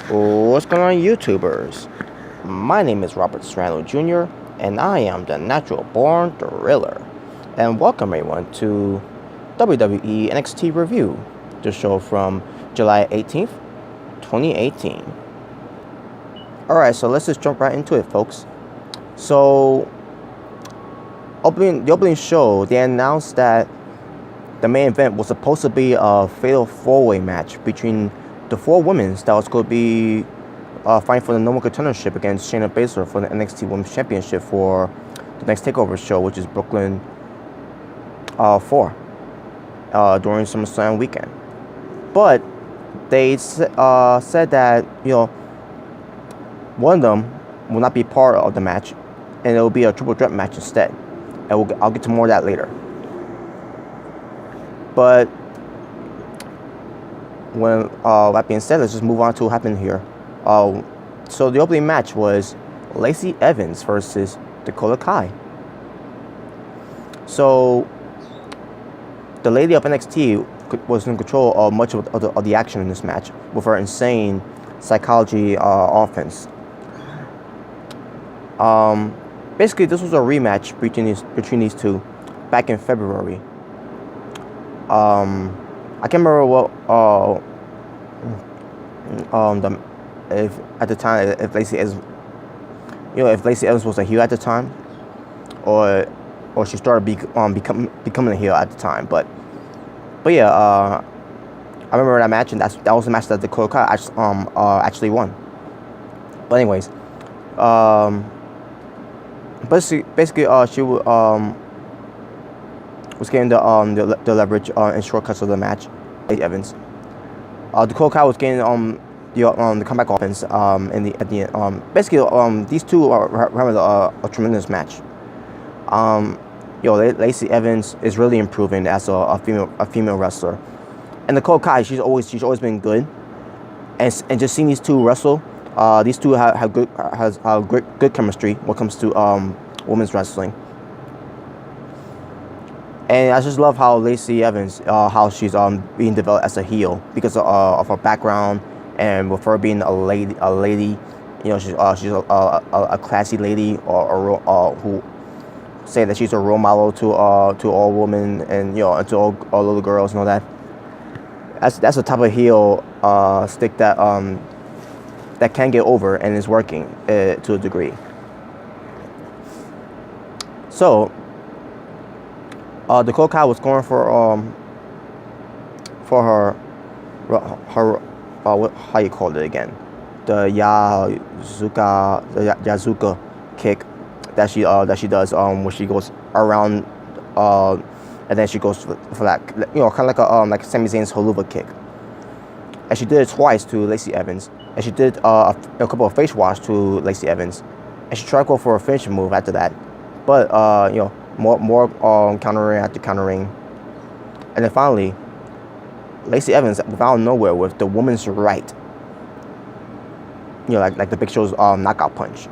What's going on, YouTubers? My name is Robert Serrano Jr., and I am the natural born thriller. And welcome everyone to WWE NXT Review, the show from July 18th, 2018. Alright, so let's just jump right into it, folks. So, the opening show, they announced that the main event was supposed to be a fatal four-way match between the four women that was going to be fighting for the number one contendership against Shayna Baszler for the NXT Women's Championship for the next TakeOver show, which is Brooklyn 4 during SummerSlam weekend. But they said that one of them will not be part of the match, and it will be a triple threat match instead. And I'll get to more of that later. But when that being said, let's just move on to what happened here. So the opening match was Lacey Evans versus Dakota Kai. So the lady of NXT was in control of much of the action in this match with her insane psychology offense. Basically, this was a rematch between these two back in February. I can't remember what if at the time if Lacey Evans was a heel at the time, or she started becoming a heel at the time. But yeah, I remember that match, and that was the match that Dakota Kai actually won. But anyways, basically she was getting the leverage and shortcuts of the match. Evans, Dakota Kai was getting the comeback offense at the end. Basically, these two are having a tremendous match. Lacey Evans is really improving as a female wrestler, and Dakota Kai, she's always been good, and just seeing these two wrestle, these two have good chemistry when it comes to women's wrestling. And I just love how Lacey Evans, how she's being developed as a heel because of her background, and with her being a lady, she's a classy lady, or who say that she's a role model to all women and to all little girls and all that. That's the type of heel stick that can get over and is working to a degree. So. Dakota Kai was going for her what, how you call it again, the Yazuka kick that she does where she goes around and then she goes for that kind of like Sami Zayn's Haluva kick, and she did it twice to Lacey Evans, and she did a couple of face wash to Lacey Evans, and she tried to go for a finishing move after that, but more countering after countering, and then finally Lacey Evans, without nowhere, with the woman's right, like the Big Show's knockout punch,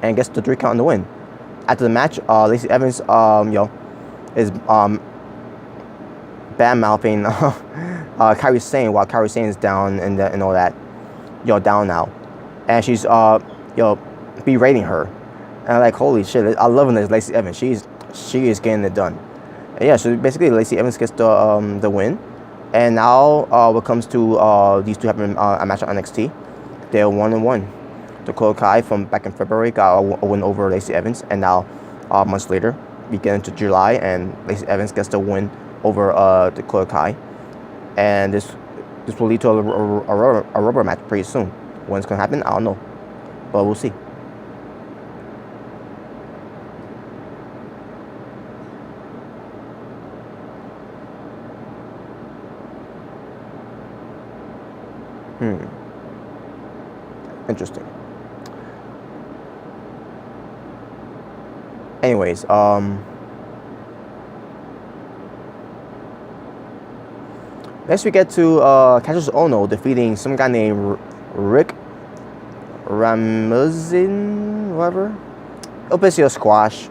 and gets the 3 count in the win. After the match, Lacey Evans is bad mouthing Kairi Sane while Kairi Sane is down and all that, down now, and she's berating her. And I'm like, holy shit, I love this Lacey Evans. She is getting it done. And yeah, so basically Lacey Evans gets the win. And now when it comes to these two having a match on NXT, they're 1-1. Dakota Kai from back in February got a win over Lacey Evans, and now months later we get into July and Lacey Evans gets the win over Dakota Kai. And this will lead to a rubber match pretty soon. When it's gonna happen, I don't know, but we'll see. Interesting. Anyways, next we get to Candice Ono defeating some guy named Rick Ramazin, whatever. It was basically a squash,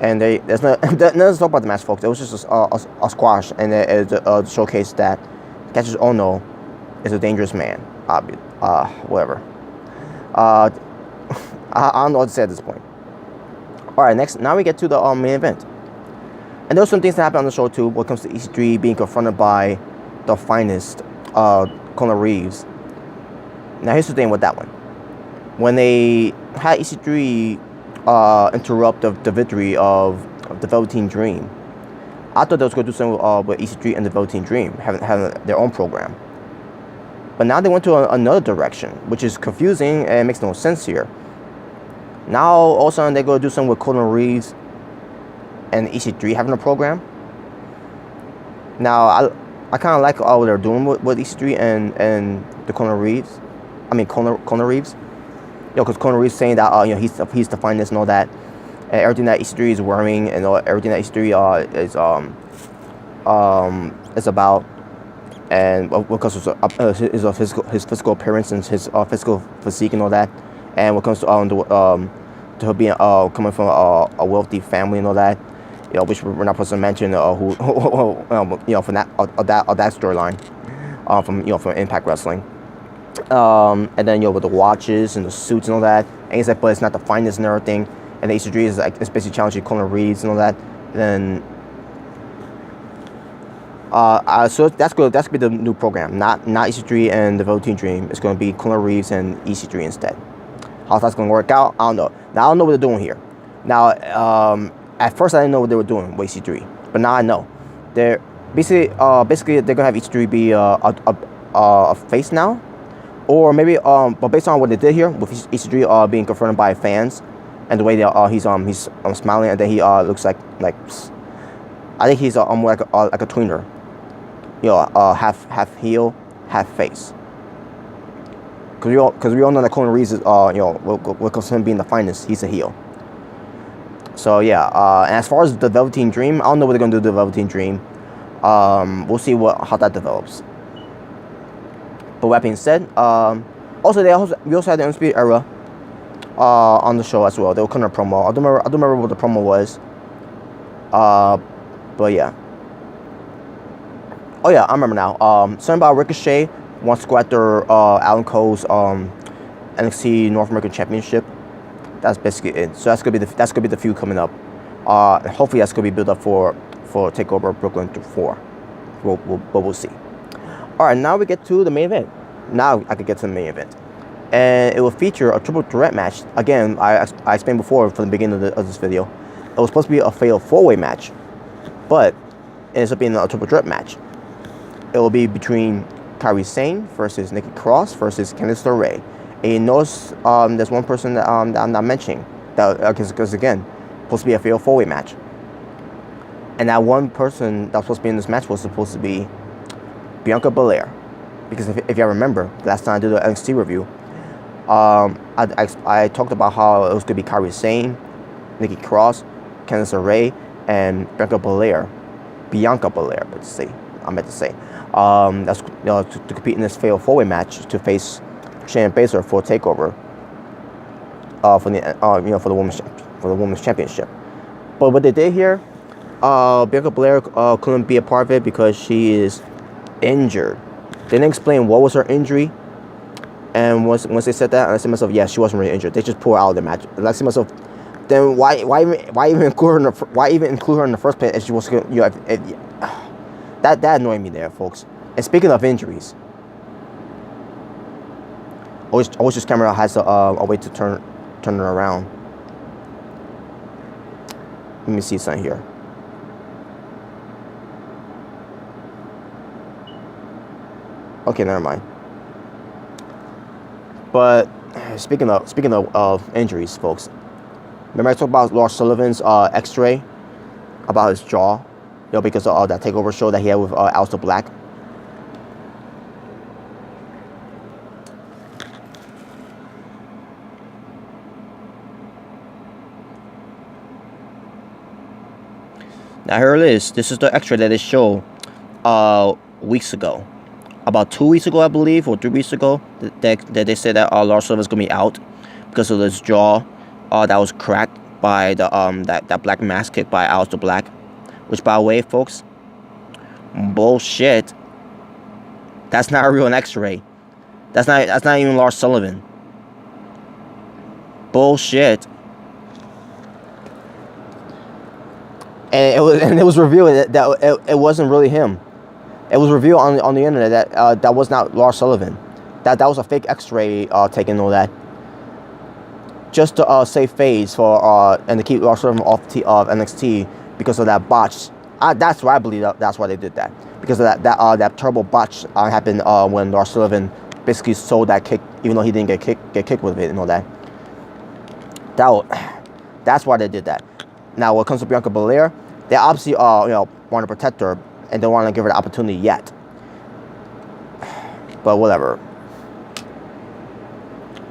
and there's nothing to talk about the match, folks. It was just a squash, and it showcased that Candice Ono is a dangerous man. Whatever. I don't know what to say at this point. All right, now we get to the main event. And there's some things that happen on the show too. When it comes to EC3 being confronted by the finest, Conor Reeves. Now here's the thing with that one. When they had EC3 interrupt the victory of the Velveteen Dream, I thought they was going to do something with EC3 and the Velveteen Dream, having their own program. But now they went to another direction, which is confusing and makes no sense here. Now all of a sudden they're going to do something with Conor Reeves and EC3 having a program. Now I kind of like what they're doing with EC3 and the Conor Reeves. I mean Conor Reeves. Because Conor Reeves saying that he's the finest and all that, and everything that EC3 is wearing and everything that EC3 is about, and because his physical appearance and his physical physique and all that, and what comes to being coming from a wealthy family and all that, which we're not supposed to mention who from that storyline, from Impact Wrestling. And then with the watches and the suits and all that, and he's like, but it's not the finest and everything, and the EC3 is like, it's basically challenging Conor Reeves and all that. Then so that's good. That's gonna be the new program, not EC3 and the Velveteen Dream. It's gonna be Conor Reeves and EC3 instead. How that's gonna work out, I don't know. Now I don't know what they're doing here. Now at first I didn't know what they were doing with EC3, but now I know. They're basically they're gonna have EC3 be a face now. Or maybe, but based on what they did here with EC3 being confronted by fans, and the way that he's smiling, and then he looks like I think he's more like a tweener, half heel, half face. Because we all know that Conor Reeves is what comes to him being the finest, he's a heel. So yeah, and as far as the Velveteen Dream, I don't know what they're gonna do with the Velveteen Dream. We'll see how that develops. But with that being said, also we also had the Undisputed Era on the show as well. They were kind of promo. I don't remember what the promo was. But yeah. Oh yeah, I remember now. Something about Ricochet wants to go after Alan Cole's NXT North American Championship. That's basically it. So that's gonna be the feud coming up. Hopefully that's gonna be built up for Takeover Brooklyn 4. We'll see. Alright, now we get to the main event. Now I can get to the main event. And it will feature a triple threat match. Again, I explained before from the beginning of this video. It was supposed to be a fatal 4-way match. But it ends up being a triple threat match. It will be between Kairi Sane versus Nikki Cross versus Candice LeRae. And you notice there's one person that I'm not mentioning. Because again, supposed to be a fatal 4-way match. And that one person that was supposed to be in this match was supposed to be Bianca Belair, because if you remember, last time I did the NXT review, I talked about how it was going to be Kairi Sane, Nikki Cross, Candice LeRae, and Bianca Belair, I meant to say, that's to compete in this fatal 4-way match to face Shayna Baszler for Takeover, for the women's championship. But what they did here, Bianca Belair couldn't be a part of it because she is injured. They didn't explain what was her injury, and once they said that, I said to myself, yeah, she wasn't really injured. They just pulled her out of the match. And I said to myself, then why even include her in the first place if she was that annoyed me there, folks. And speaking of injuries, always this camera has a way to turn it around. Let me see something here. Okay, never mind. But speaking of injuries, folks, remember I talked about Lars Sullivan's X-ray about his jaw, because of that Takeover show that he had with Aleister Black. Now here it is. This is the X-ray that they showed weeks ago. About 2 weeks ago, I believe, or 3 weeks ago, that they said that Lars Sullivan's gonna be out because of his jaw that was cracked by the that black mask kick by Aleister Black, which, by the way, folks, bullshit. That's not a real X-ray. That's not even Lars Sullivan. Bullshit. And it was revealed that it wasn't really him. It was revealed on the internet that that was not Lars Sullivan. That was a fake X-ray taken and all that, just to save face for and to keep Lars Sullivan off of NXT because of that botch. That's why I believe that's why they did that, because of that terrible botch happened when Lars Sullivan basically sold that kick, even though he didn't get kicked with it and all that. That's why they did that. Now, when it comes to Bianca Belair, they obviously want to protect her and don't want to give her the opportunity yet. But whatever.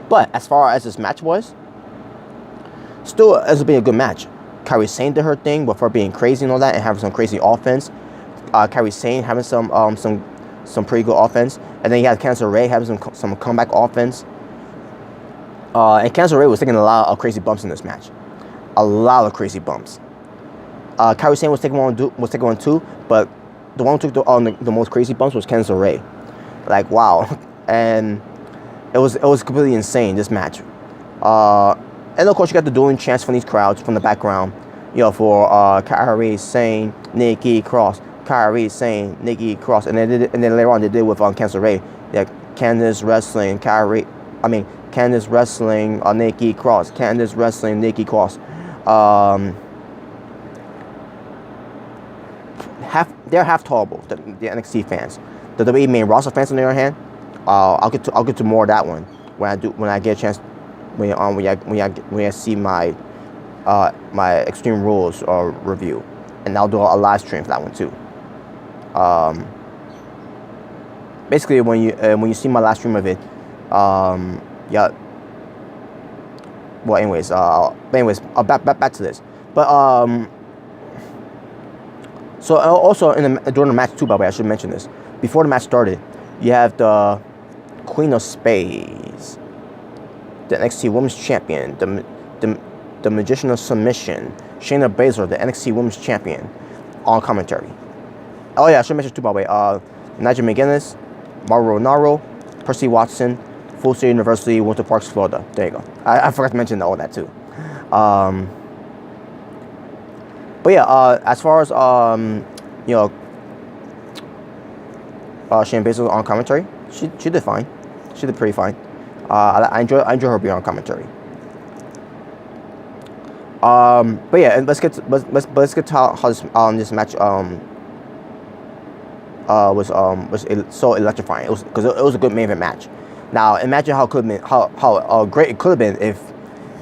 But as far as this match was, still it's been a good match. Kairi Sane did her thing with her being crazy and all that, and having some crazy offense. Kairi Sane having some pretty good offense, and then you had Candice LeRae having some comeback offense. And Candice LeRae was taking a lot of crazy bumps in this match. A lot of crazy bumps. Kairi Sane was taking one too, but the one who took the most crazy bumps was Candice LeRae. Like, wow. And it was completely insane, this match. And of course you got the dueling chants from these crowds from the background, for Kairi, Sane, Nikki, Cross, Kairi, Sane, Nikki, Cross, and then later on they did with Candice LeRae, Candice wrestling, Candice wrestling, Nikki Cross, Candice wrestling, Nikki Cross. They're half tolerable, the NXT fans. The WWE main roster fans, on the other hand, I'll get to more of that one when I get a chance, when I see my my Extreme Rules review, and I'll do a live stream for that one too. Basically, when you see my live stream of it, yeah. Well, anyways, back to this. But so also during the match too, by the way, I should mention this. Before the match started, you have the Queen of Spades, the NXT Women's Champion, the Magician of Submission, Shayna Baszler, the NXT Women's Champion, on commentary. Oh yeah, I should mention too, by the way. Nigel McGuinness, Mauro Naro, Percy Watson, Full Sail University, Winter Park, Florida. There you go. I forgot to mention all that too. But yeah, as far as Shayna Baszler on commentary, she did fine. She did pretty fine. I enjoy her being on commentary. But yeah, and let's get to how this match was so electrifying. It was because it was a good main event match. Now imagine how great it could have been if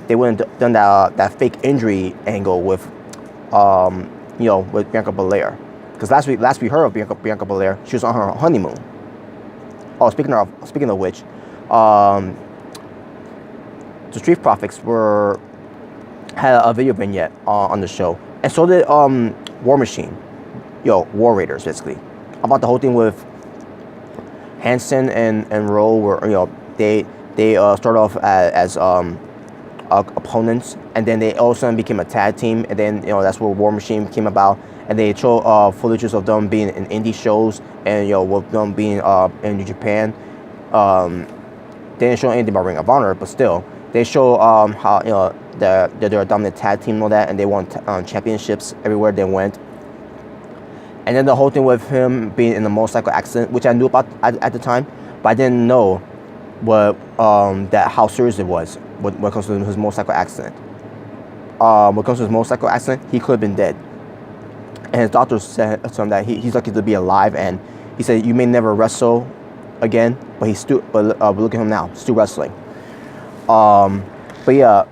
they wouldn't done that fake injury angle with with Bianca Belair. Because last we heard of Bianca Belair, she was on her honeymoon. Oh, speaking of which, the Street Profits had a video vignette on the show, and so did War Machine, War Raiders, basically, about the whole thing with Hanson and Rowe, where they started off as opponents, and then they all of a sudden became a tag team, and then that's where War Machine came about, and they show footages of them being in indie shows, and with them being in New Japan. They didn't show anything about Ring of Honor, but still they show how they're a dominant tag team and all that, and they won championships everywhere they went. And then the whole thing with him being in a motorcycle accident, which I knew about at the time, but I didn't know how serious it was when it comes to his motorcycle accident. When it comes to his motorcycle accident, he could have been dead. And his doctor said to him that he's lucky to be alive, and he said, "You may never wrestle again, but look at him now, still wrestling." But yeah,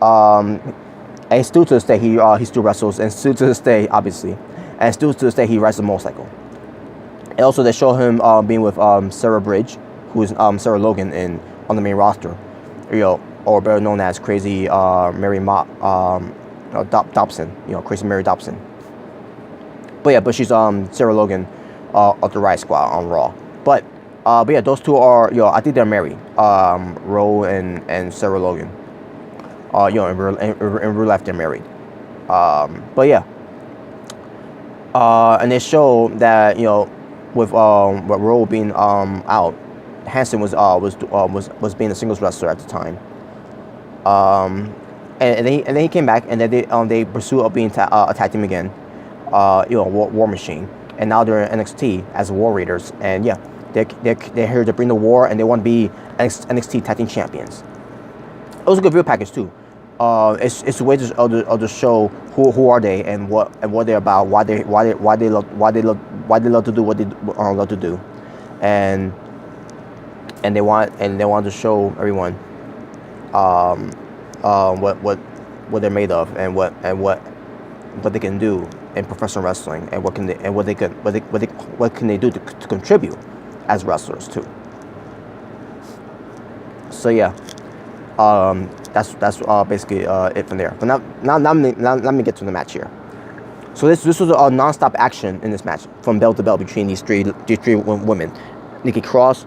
and still to this day he still wrestles, and still to this day, obviously, and still to this day he rides a motorcycle. And also they show him being with Sarah Bridge, who is Sarah Logan on the main roster, or better known as Crazy Mary Dobson, Crazy Mary Dobson. But she's Sarah Logan of the Riot Squad on Raw. But yeah, those two are I think they're married. Rowe and Sarah Logan. In real life they're married. But yeah. And they show that with Rowe being out, Hansen was being a singles wrestler at the time. And then he came back, and then they pursued being a tag team again. War Machine, and now they're in NXT as War Raiders, and yeah, they're here to bring the war, and they want to be NXT tag team champions. It was a good video package too. It's a way to show who are they and what they're about, why they love to do what they love to do, and they want to show everyone what they're made of, and what they can do in professional wrestling, and what can they do to contribute as wrestlers too. So yeah, that's basically it from there. But now let me get to the match here. So this was a non-stop action in this match from bell to bell between these three women, Nikki Cross,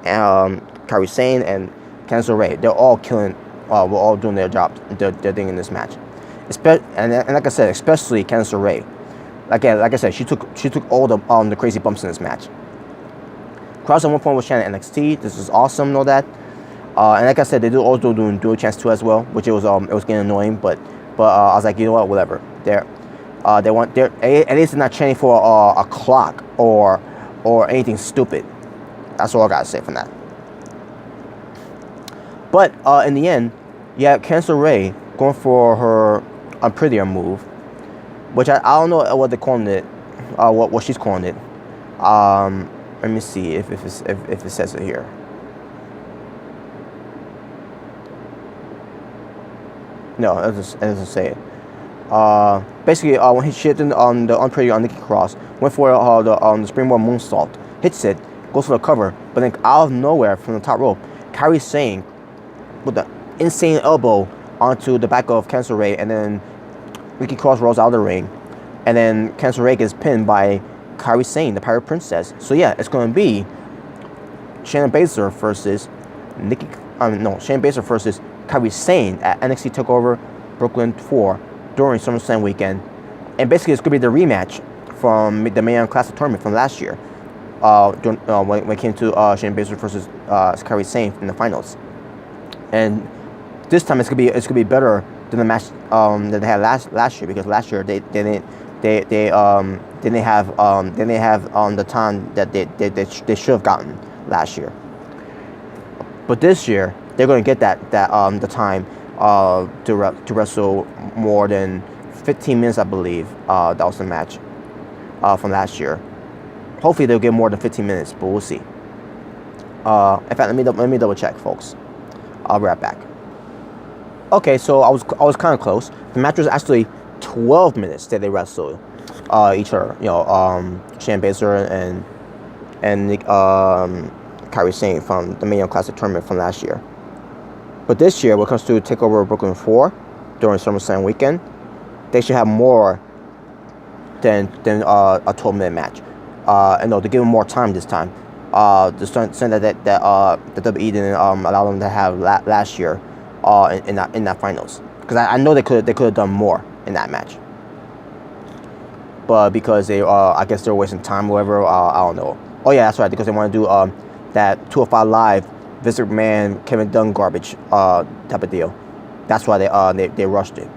Kairi Sane, and Candice LeRae. They're all killing. We're all doing their job, their thing in this match. And like I said, especially Candice LeRae. Like I said, she took all the crazy bumps in this match. Cross at one point was chanting NXT. This is awesome, know that. And like I said, they also doing dual chants too as well, which it was getting annoying. But I was like, you know what, whatever. At least they're not chanting for a clock or anything stupid. That's all I gotta say from that. But in the end, yeah, Candice LeRae going for her unprettier move, which I don't know what they're calling it, what she's calling it. Let me see if it says it here. No, it doesn't say it. Basically, when she hit the unpretty on Nikki Cross, went for the springboard moonsault, hits it, goes for the cover, but then out of nowhere from the top rope, Kairi Sane with the insane elbow onto the back of Candice LeRae, and then Nikki Cross rolls out of the ring, and then Candice LeRae gets pinned by Kairi Sane, the Pirate Princess. So yeah, it's going to be Shayna Baszler versus Shayna Baszler versus Kairi Sane at NXT TakeOver Brooklyn 4 during SummerSlam weekend, and basically it's going to be the rematch from the Mae Young Classic tournament from last year, when it came to Shayna Baszler versus Kairi Sane in the finals. And this time it's gonna be better than the match that they had last year, because last year they didn't have the time that they should have gotten last year. But this year they're going to get the time to wrestle more than 15 minutes, I believe. That was the match from last year. Hopefully they'll get more than 15 minutes, but we'll see. In fact, let me double check, folks. I'll be right back. Okay, so I was kind of close. The match was actually 12 minutes that they wrestled each other. Shayna Baszler and Kairi Sane from the Mae Young Classic tournament from last year. But this year, when it comes to TakeOver Brooklyn 4 during SummerSlam weekend, they should have more than a 12-minute match. And no, to give them more time this time. The saying that the WWE didn't allow them to have last year in that finals, because I know they could have done more in that match, but because they I guess they're wasting time or whatever, I don't know. Oh yeah, that's right, because they want to do that 205 Live Vince McMahon Kevin Dunn garbage type of deal. That's why they rushed it.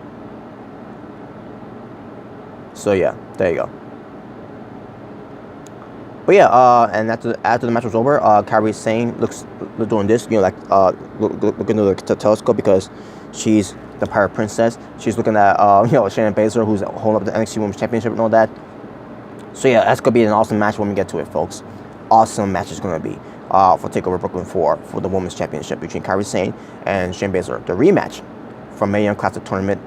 So yeah, there you go. But yeah, and after the match was over, Kairi Sane looks doing this, like looking to the telescope, because she's the Pirate Princess. She's looking at Shayna Baszler, who's holding up the NXT Women's Championship and all that. So yeah, that's gonna be an awesome match when we get to it, folks. Awesome match is gonna be for TakeOver Brooklyn 4 for the Women's Championship between Kairi Sane and Shayna Baszler, the rematch from Mae Young Classic tournament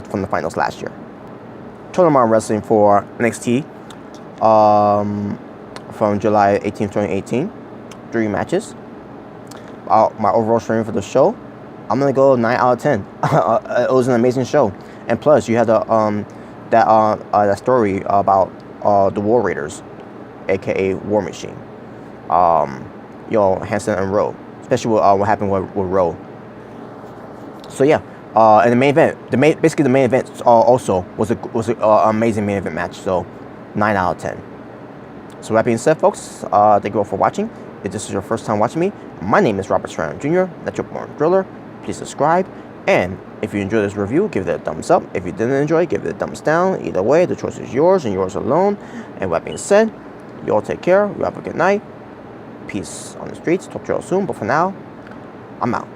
from the finals last year. Tournament wrestling for NXT. From July 18th, 2018, 3 matches. My overall rating for the show, I'm gonna go 9 out of 10. It was an amazing show, and plus you had that story about the War Raiders, aka War Machine, Hansen and Rowe, especially what happened with Rowe. So yeah, and the main event, the main event also was an amazing main event match. So 9 out of 10. So that being said, folks, thank you all for watching. If this is your first time watching me, my name is Robert Serrano Jr., Natural Born Driller. Please subscribe, and if you enjoyed this review, give it a thumbs up. If you didn't enjoy, give it a thumbs down. Either way, the choice is yours and yours alone. And with that being said, you all take care. You have a good night. Peace on the streets. Talk to you all soon. But for now, I'm out.